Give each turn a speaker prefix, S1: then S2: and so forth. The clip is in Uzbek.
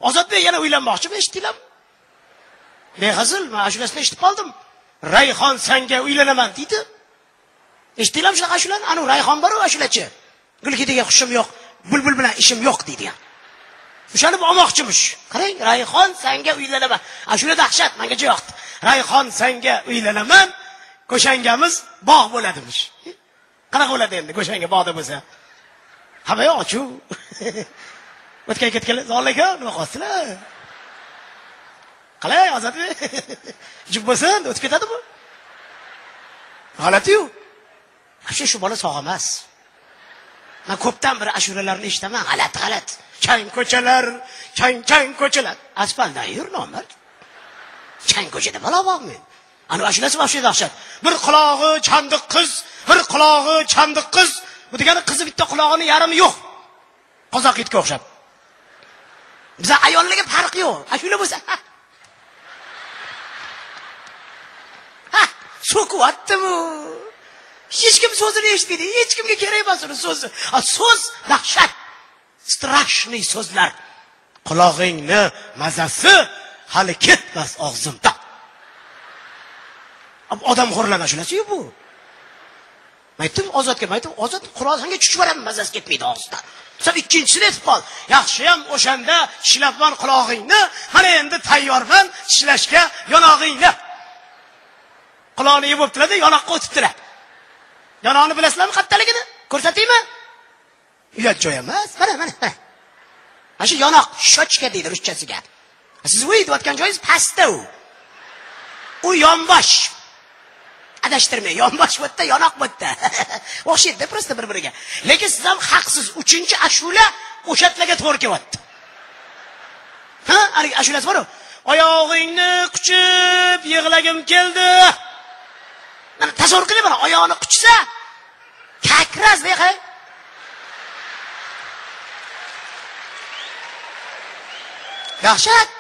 S1: Ozodbek yana uylanmoqchimi, eshitdinglarmi? Behazil, men ashulasini eshitib qoldim. Rayhon senga uylanaman deydi. Eshitdinglarmi shunaqa ashulani? Anu Rayhon bor-ku ashulachi. Gulhidiga xushim yo'q, bulbul bilan ishim yo'q deydi. O'shani olmoqchimish. Qarang, Rayhon senga uylanaman. Ashula dahshat, menga yo'qdi. Rayhon senga uylanaman, ko'shangamiz bog' bo'ladimish. Qanaqa bo'ladi endi ko'shanga bog'da bo'lsa? Havay ochu. O'tgan ketganlar, "Zollayka, nima qilsizlar?" Qalay, Ozodbek? Jib bo'lsin, o'tib ketadi bu. G'alati-yu. Shu bola sog' emas. Men ko'pdan bir ashulalarni eshitaman, g'alat. Chang ko'chalar, chang ko'chalar. Asfaltda yur nomard. Chang ko'chada bola bormi? Ana ashulasi boshida dahshat. Bir qulog'i chandiq qiz, bir qulog'i chandiq qiz. Bu degani qizi bitta qulog'ini yarimi yo'q. Qozoq itga o'xshab. Biz ayollarga farq yo'q. Ashula bo'lsa. So'kyaptimi? Hech kim so'zini eshitmaydi. Hech kimga kerak emas uni so'zi. So'z dahshat. Strashniy so'zlar. Qulog'ingni mazasi hali ketmas og'zimda. Odam xo'rlana shulasi-yu bu. Aytdim Ozodga, Ozod Qur'onga chuchib beraman, mazasi ketmaydi og'zida. Sen ikkinchisini aytib qol. Yaxshi ham o'shanda tishlabman qulog'ingni, mana endi tayyorman tishlashga yonog'ingni. Quloqni yeb o'tibdi, yonoqqa o'tibdilar. Yonoqni bilasizlarmi qattaligini? Ko'rsataymi? Uyat joy emas. Mana. Mana shu yonoq shochka deydi ruschasiga. Siz o'ylayotgan joyingiz pastda u. U yonbosh. Adashtirmay, yonbosh bo'tda, yonoq bo'tda. O'xshaydi prosta bir-biriga. Lekin siz ham haqsiz. 3-ashula o'shatlarga to'g'ri kelyapti. Ha, ashulasi bor-ku. Oyog'ingni quchib yig'lagim keldi. Mana tasavvur qiling, mana oyog'ini quchsa, kakras deqay. Dahshat.